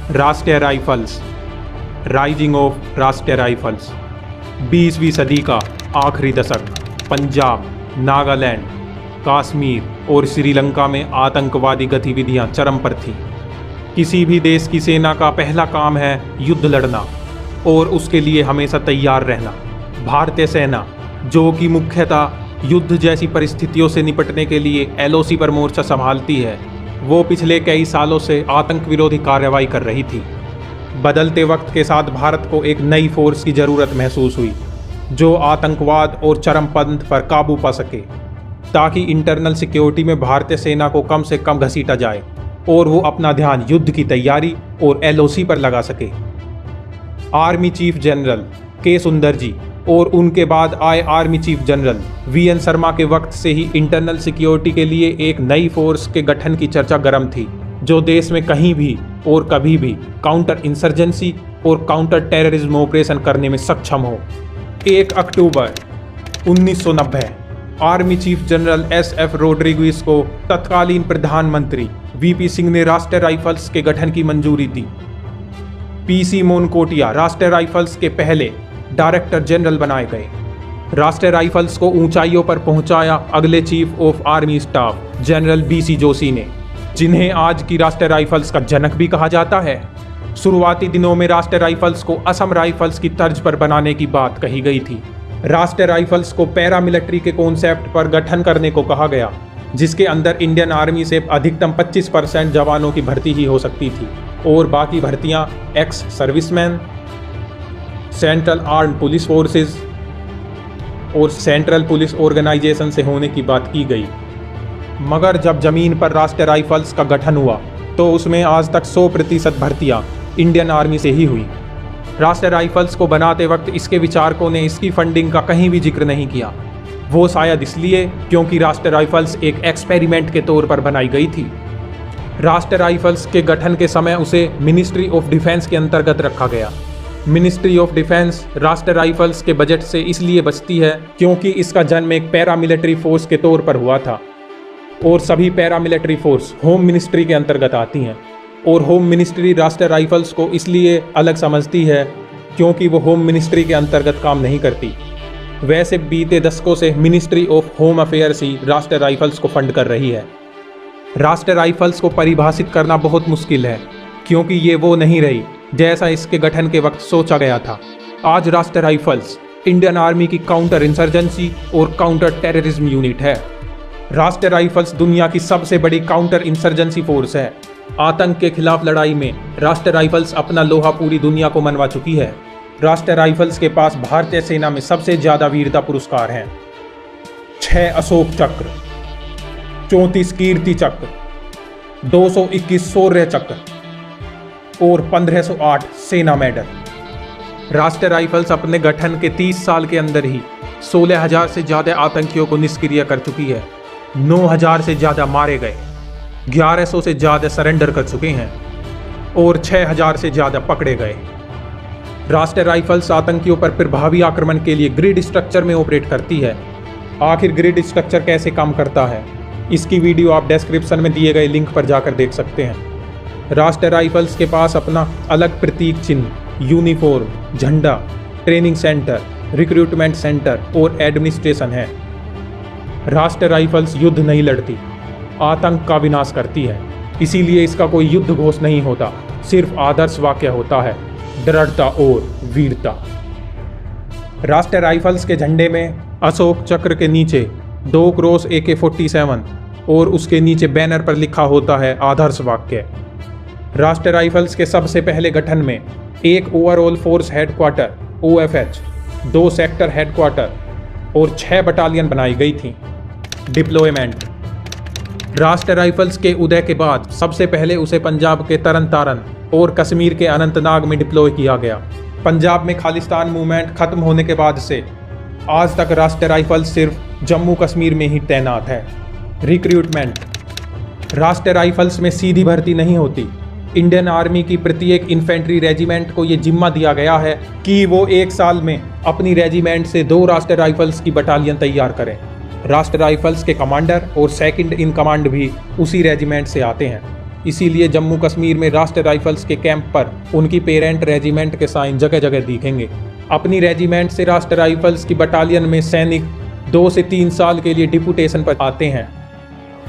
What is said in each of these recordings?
राष्ट्रीय rifles, rising of राष्ट्रीय rifles. 20वीं सदी का आखिरी दशक, पंजाब, नागालैंड, कश्मीर और श्रीलंका में आतंकवादी गतिविधियां चरम पर थीं। किसी भी देश की सेना का पहला काम है युद्ध लड़ना और उसके लिए हमेशा तैयार रहना। भारतीय सेना, जो कि मुख्यतः युद्ध जैसी परिस्थितियों से निपटने के लिए LOC पर मोर्चा संभालती है, वो पिछले कई सालों से आतंक विरोधी कार्रवाई कर रही थी। बदलते वक्त के साथ भारत को एक नई फोर्स की ज़रूरत महसूस हुई जो आतंकवाद और चरमपंथ पर काबू पा सके, ताकि इंटरनल सिक्योरिटी में भारतीय सेना को कम से कम घसीटा जाए और वो अपना ध्यान युद्ध की तैयारी और LOC पर लगा सके। आर्मी चीफ जनरल के सुंदर जी और उनके बाद आए army chief general VN Sharma के वक्त से ही इंटरनल सिक्योरिटी के लिए एक नई फोर्स के गठन की चर्चा गर्म थी, जो देश में कहीं भी और कभी भी काउंटर इंसर्जेंसी और काउंटर टेररिज्म ऑपरेशन करने में सक्षम हो। 1 अक्टूबर 1990 आर्मी चीफ जनरल SF रोड्रिग्विस को तत्कालीन प्रधानमंत्री VP सिंह ने राष्ट्रीय राइफल्स के गठन की मंजूरी दी। PC मोनकोटिया राष्ट्रीय राइफल्स के पहले डायरेक्टर जनरल बनाए गए। राष्ट्रीय राइफल्स को ऊंचाइयों पर पहुंचाया अगले chief of army staff general BC Joshi ने, जिन्हें आज की राष्ट्रीय राइफल्स का जनक भी कहा जाता है। शुरुआती दिनों में राष्ट्रीय राइफल्स को असम राइफल्स की तर्ज पर बनाने की बात कही गई थी। राष्ट्रीय राइफल्स को पैरामिलिट्री के कॉन्सेप्ट पर गठन करने को कहा गया, जिसके अंदर इंडियन आर्मी से अधिकतम 25% जवानों की भर्ती ही हो सकती थी और बाकी भर्तियां ex serviceman, central armed police forces और सेंट्रल पुलिस ऑर्गेनाइजेशन से होने की बात की गई। मगर जब जमीन पर राष्ट्रीय राइफल्स का गठन हुआ तो उसमें आज तक 100% भर्तियां इंडियन आर्मी से ही हुई। राष्ट्रीय राइफल्स को बनाते वक्त इसके विचारकों ने इसकी फंडिंग का कहीं भी जिक्र नहीं किया। वो शायद इसलिए क्योंकि राष्ट्रीय राइफल्स एक एक्सपेरिमेंट के तौर पर बनाई गई थी। राष्ट्रीय राइफल्स के गठन के समय उसे मिनिस्ट्री ऑफ डिफेंस के अंतर्गत रखा गया। मिनिस्ट्री ऑफ डिफेंस राष्ट्रीय राइफल्स के बजट से इसलिए बचती है क्योंकि इसका जन्म एक पैरामिलिट्री फोर्स के तौर पर हुआ था और सभी पैरामिलिट्री फोर्स होम मिनिस्ट्री के अंतर्गत आती हैं और होम मिनिस्ट्री राष्ट्रीय राइफल्स को इसलिए अलग समझती है क्योंकि वो होम मिनिस्ट्री के अंतर्गत काम नहीं करती। वैसे बीते दशकों से मिनिस्ट्री ऑफ होम अफेयर्स ही राष्ट्रीय राइफल्स को फंड कर रही है। राष्ट्रीय राइफल्स को परिभाषित करना बहुत मुश्किल है क्योंकि ये वो नहीं रही जैसा इसके गठन के वक्त सोचा गया था। आज राष्ट्रीय राइफल्स इंडियन आर्मी की काउंटर इंसर्जेंसी और काउंटर टेररिज्म यूनिट है। राष्ट्रीय राइफल्स दुनिया की सबसे बड़ी काउंटर इंसर्जेंसी फोर्स है। आतंक के खिलाफ लड़ाई में राष्ट्रीय राइफल्स अपना लोहा पूरी दुनिया को मनवा चुकी है। राष्ट्रीय राइफल्स के पास भारतीय सेना में सबसे ज्यादा वीरता पुरस्कार हैं। 6 अशोक चक्र, 34 कीर्ति चक्र, 221 शौर्य चक्र और 1508 सेना मेडल। राष्ट्रीय राइफल्स अपने गठन के 30 साल के अंदर ही 16,000 से ज़्यादा आतंकियों को निष्क्रिय कर चुकी है। 9,000 से ज़्यादा मारे गए, 1100 से ज़्यादा सरेंडर कर चुके हैं और 6,000 से ज़्यादा पकड़े गए। राष्ट्रीय राइफल्स आतंकियों पर प्रभावी आक्रमण के लिए ग्रिड स्ट्रक्चर में ऑपरेट करती है। आखिर ग्रिड स्ट्रक्चर कैसे काम करता है, इसकी वीडियो आप डिस्क्रिप्शन में दिए गए लिंक पर जाकर देख सकते हैं। राष्ट्रीय राइफल्स के पास अपना अलग प्रतीक चिन्ह, यूनिफॉर्म, झंडा, ट्रेनिंग सेंटर, रिक्रूटमेंट सेंटर और एडमिनिस्ट्रेशन है। राष्ट्रीय राइफल्स युद्ध नहीं लड़ती, आतंक का विनाश करती है। इसीलिए इसका कोई युद्ध घोष नहीं होता, सिर्फ आदर्श वाक्य होता है, दृढ़ता और वीरता। राष्ट्रीय राइफल्स के झंडे में अशोक चक्र के नीचे 2 क्रॉस AK-47 और उसके नीचे बैनर पर लिखा होता है आदर्श वाक्य। राष्ट्रीय राइफल्स के सबसे पहले गठन में 1 overall force headquarter OFH, 2 sector headquarter और 6 बटालियन बनाई गई थी। डिप्लॉयमेंट। राष्ट्रीय राइफल्स के उदय के बाद सबसे पहले उसे पंजाब के तरन तारन और कश्मीर के अनंतनाग में डिप्लॉय किया गया। पंजाब में खालिस्तान मूवमेंट खत्म होने के बाद से आज तक राष्ट्रीय राइफल्स सिर्फ जम्मू कश्मीर में ही तैनात है। रिक्रूटमेंट। राष्ट्रीय राइफल्स में सीधी भर्ती नहीं होती। इंडियन आर्मी की प्रत्येक इन्फेंट्री रेजिमेंट को ये जिम्मा दिया गया है कि वो 1 साल में अपनी रेजिमेंट से 2 राष्ट्रीय राइफल्स की बटालियन तैयार करें। राष्ट्रीय राइफल्स के कमांडर और सेकंड इन कमांड भी उसी रेजिमेंट से आते हैं। इसीलिए जम्मू कश्मीर में राष्ट्रीय राइफल्स के कैंप पर उनकी पेरेंट रेजिमेंट के साइन जगह जगह दिखेंगे। अपनी रेजिमेंट से राष्ट्रीय राइफल्स की बटालियन में सैनिक 2 से 3 साल के लिए डिप्यूटेशन पर आते हैं।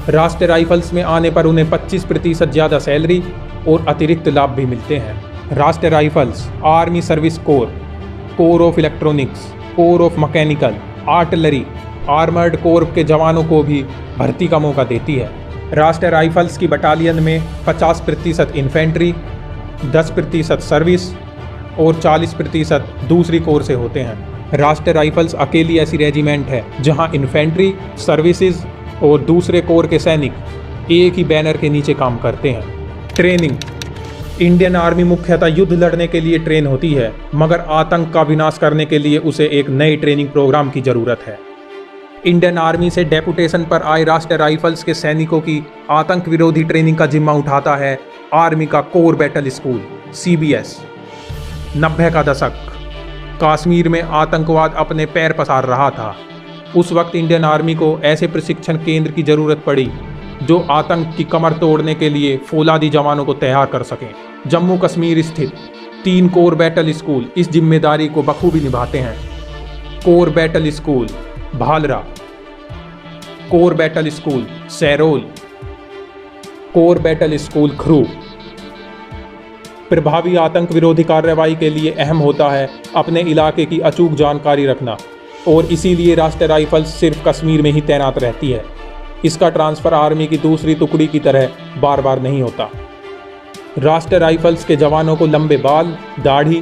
राष्ट्रीय राइफल्स में आने पर उन्हें 25% ज़्यादा सैलरी और अतिरिक्त लाभ भी मिलते हैं। राष्ट्रीय rifles army service corps, core of electronics, core of mechanical, artillery, armoured corps के जवानों को भी भर्ती का मौका देती है। राष्ट्रीय राइफल्स की बटालियन में 50% इन्फेंट्री, 10% सर्विस और 40% दूसरी कोर से होते हैं। राष्ट्रीय राइफल्स अकेली ऐसी रेजिमेंट है जहां इन्फेंट्री, सर्विसेज और दूसरे कोर के सैनिक एक ही बैनर के नीचे काम करते हैं। ट्रेनिंग। इंडियन आर्मी मुख्यतः युद्ध लड़ने के लिए ट्रेन होती है, मगर आतंक का विनाश करने के लिए उसे एक नए ट्रेनिंग प्रोग्राम की जरूरत है। इंडियन आर्मी से डेपुटेशन पर आए राष्ट्रीय राइफल्स के सैनिकों की आतंक विरोधी ट्रेनिंग का जिम्मा उठाता है आर्मी का कोर बैटल स्कूल CBS। 90 का दशक, कश्मीर में आतंकवाद अपने पैर पसार रहा था। उस वक्त इंडियन आर्मी को ऐसे प्रशिक्षण केंद्र की जरूरत पड़ी जो आतंक की कमर तोड़ने के लिए फौलादी जवानों को तैयार कर सकें। जम्मू कश्मीर स्थित 3 कोर बैटल स्कूल इस जिम्मेदारी को बखूबी निभाते हैं। Corps battle school Bhalra, corps battle school Sairol, corps battle school Kharu. प्रभावी आतंक विरोधी कार्रवाई के लिए अहम होता है अपने इलाके की अचूक जानकारी रखना, और इसीलिए राष्ट्रीय राइफल्स सिर्फ कश्मीर में ही तैनात रहती है। इसका ट्रांसफ़र आर्मी की दूसरी टुकड़ी की तरह बार बार नहीं होता। राष्ट्रीय राइफल्स के जवानों को लंबे बाल, दाढ़ी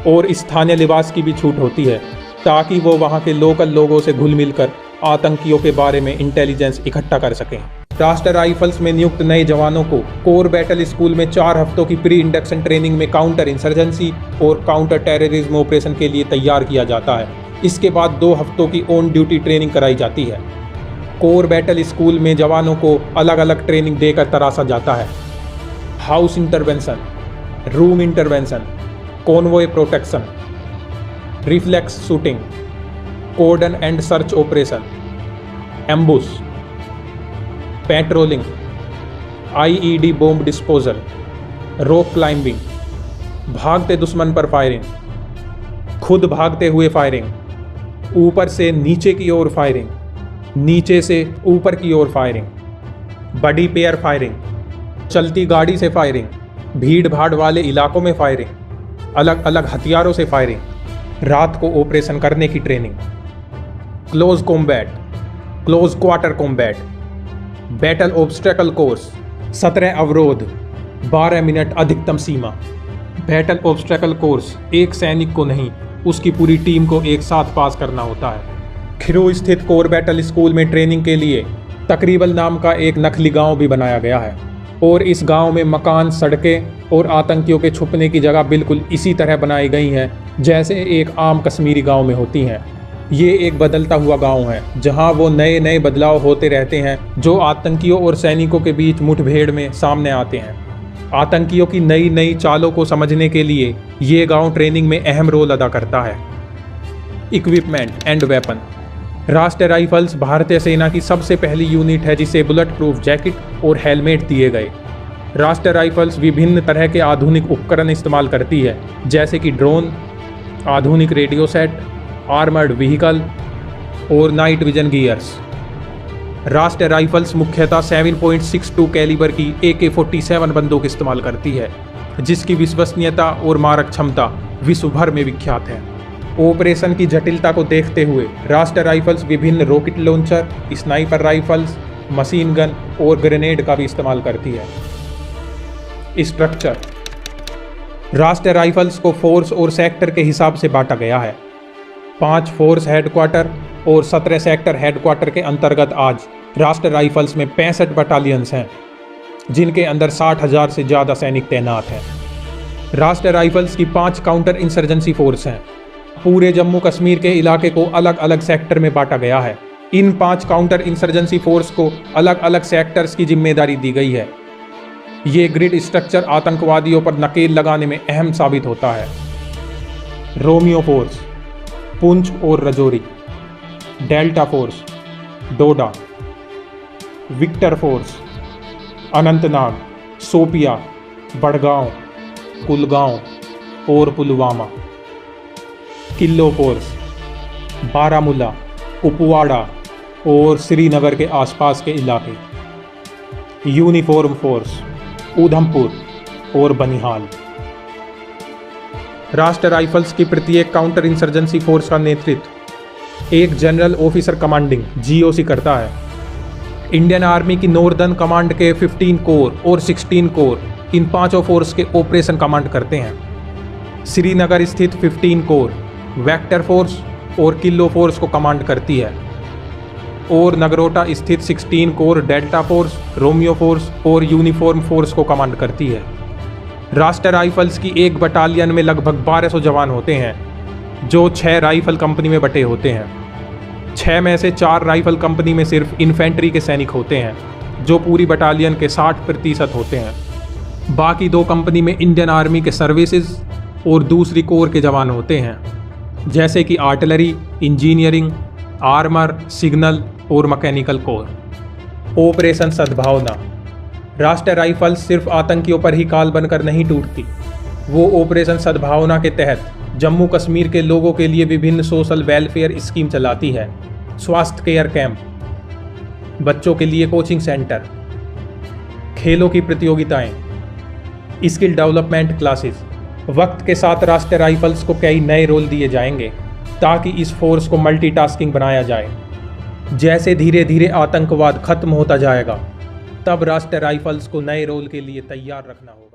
और स्थानीय लिबास की भी छूट होती है, ताकि वो वहाँ के लोकल लोगों से घुल मिल कर आतंकियों के बारे में इंटेलिजेंस इकट्ठा कर सकें। राष्ट्रीय राइफल्स में नियुक्त नए जवानों को कोर बैटल स्कूल में 4 हफ्तों की प्री इंडक्शन ट्रेनिंग में काउंटर इंसर्जेंसी और काउंटर टेररिज्म ऑपरेशन के लिए तैयार किया जाता है। इसके बाद 2 हफ्तों की ऑन ड्यूटी ट्रेनिंग कराई जाती है। कोर बैटल स्कूल में जवानों को अलग अलग ट्रेनिंग देकर तराशा जाता है। House intervention, room intervention, convoy protection, reflex shooting, cordon and search operation, ambush, patrolling, IED bomb disposal, rock climbing, भागते दुश्मन पर फायरिंग, खुद भागते हुए फायरिंग, ऊपर से नीचे की ओर फायरिंग, नीचे से ऊपर की ओर फायरिंग, बडी पेयर फायरिंग, चलती गाड़ी से फायरिंग, भीड़ भाड़ वाले इलाकों में फायरिंग, अलग अलग हथियारों से फायरिंग, रात को ऑपरेशन करने की training, close combat, close quarter combat, battle obstacle course, 17 अवरोध, 12 मिनट अधिकतम सीमा। बैटल ऑब्स्टेकल कोर्स एक सैनिक को नहीं, उसकी पूरी टीम को एक साथ पास करना होता है। खिरू स्थित कोर बैटल स्कूल में ट्रेनिंग के लिए तकरीबल नाम का एक नखली गांव भी बनाया गया है, और इस गांव में मकान, सड़कें और आतंकियों के छुपने की जगह बिल्कुल इसी तरह बनाई गई हैं जैसे एक आम कश्मीरी गांव में होती हैं। ये एक बदलता हुआ गांव है जहां वो नए नए बदलाव होते रहते हैं जो आतंकियों और सैनिकों के बीच मुठभेड़ में सामने आते हैं। आतंकियों की नई नई चालों को समझने के लिए ये गांव ट्रेनिंग में अहम रोल अदा करता है। Equipment and weapon. राष्ट्रीय राइफल्स भारतीय सेना की सबसे पहली यूनिट है जिसे बुलेट प्रूफ जैकेट और हेलमेट दिए गए। राष्ट्रीय राइफल्स विभिन्न तरह के आधुनिक उपकरण इस्तेमाल करती है, जैसे कि ड्रोन, आधुनिक रेडियो सेट, आर्मर्ड व्हीकल और नाइट विजन गियर्स। राष्ट्रीय राइफल्स मुख्यतः 7.62 कैलिबर की AK-47 बंदूक इस्तेमाल करती है, जिसकी विश्वसनीयता और मारक क्षमता विश्व भर में विख्यात है। ऑपरेशन की जटिलता को देखते हुए राष्ट्रीय राइफल्स विभिन्न rocket launcher, sniper rifles, machine gun और ग्रेनेड का भी इस्तेमाल करती है। स्ट्रक्चर। राष्ट्रीय राइफल्स को फोर्स और सेक्टर के हिसाब से बांटा गया है। 5 फोर्स हेडक्वार्टर और 17 सेक्टर हेडक्वार्टर के अंतर्गत आज राष्ट्रीय राइफल्स में 65 बटालियंस हैं, जिनके अंदर 60,000 से ज़्यादा सैनिक तैनात हैं। राष्ट्रीय राइफल्स की 5 काउंटर इंसर्जेंसी फोर्स हैं। पूरे जम्मू कश्मीर के इलाके को अलग अलग सेक्टर में बांटा गया है। इन 5 काउंटर इंसर्जेंसी फोर्स को अलग अलग सेक्टर्स की जिम्मेदारी दी गई है। ये ग्रिड स्ट्रक्चर आतंकवादियों पर नकेल लगाने में अहम साबित होता है। रोमियो फोर्स, पुंछ और रजौरी, डेल्टा फोर्स, डोडा, विक्टर फोर्स, अनंतनाग, शोपिया, बड़गांव, कुलगांव और पुलवामा। किलो फोर्स बारामूला, कुपवाड़ा और श्रीनगर के आसपास के इलाके। यूनिफॉर्म फोर्स उधमपुर और बनिहाल। राष्ट्रीय राइफल्स की प्रत्येक काउंटर इंसर्जेंसी फोर्स का नेतृत्व एक जनरल ऑफिसर कमांडिंग जीओसी करता है। इंडियन आर्मी की नॉर्दर्न कमांड के 15 कोर और 16 कोर इन पांचों फोर्स के ऑपरेशन कमांड करते हैं। श्रीनगर स्थित 15 कोर वेक्टर फोर्स और किलो फोर्स को कमांड करती है और नगरोटा स्थित 16 core delta force, Romeo force और यूनिफॉर्म फोर्स को कमांड करती है। राष्ट्रीय राइफल्स की एक बटालियन में लगभग 1200 जवान होते हैं जो 6 राइफल कंपनी में बटे होते हैं। 6 में से 4 राइफल कंपनी में सिर्फ इन्फेंट्री के सैनिक होते हैं जो पूरी बटालियन के 60% होते हैं। बाकी 2 कंपनी में इंडियन आर्मी के सर्विसेज और दूसरी कोर के जवान होते हैं जैसे कि आर्टिलरी, इंजीनियरिंग, आर्मर, सिग्नल और मैकेनिकल कोर। ऑपरेशन सद्भावना। राष्ट्रीय राइफल्स सिर्फ आतंकियों पर ही काल बनकर नहीं टूटती, वो ऑपरेशन सद्भावना के तहत जम्मू कश्मीर के लोगों के लिए विभिन्न सोशल वेलफेयर स्कीम चलाती है। स्वास्थ्य केयर कैंप, बच्चों के लिए कोचिंग सेंटर, खेलों की प्रतियोगिताएं, स्किल डेवलपमेंट क्लासेस। वक्त के साथ राष्ट्रीय राइफल्स को कई नए रोल दिए जाएंगे ताकि इस फोर्स को मल्टीटास्किंग बनाया जाए। जैसे धीरे धीरे आतंकवाद खत्म होता जाएगा, तब राष्ट्रीय राइफल्स को नए रोल के लिए तैयार रखना होगा।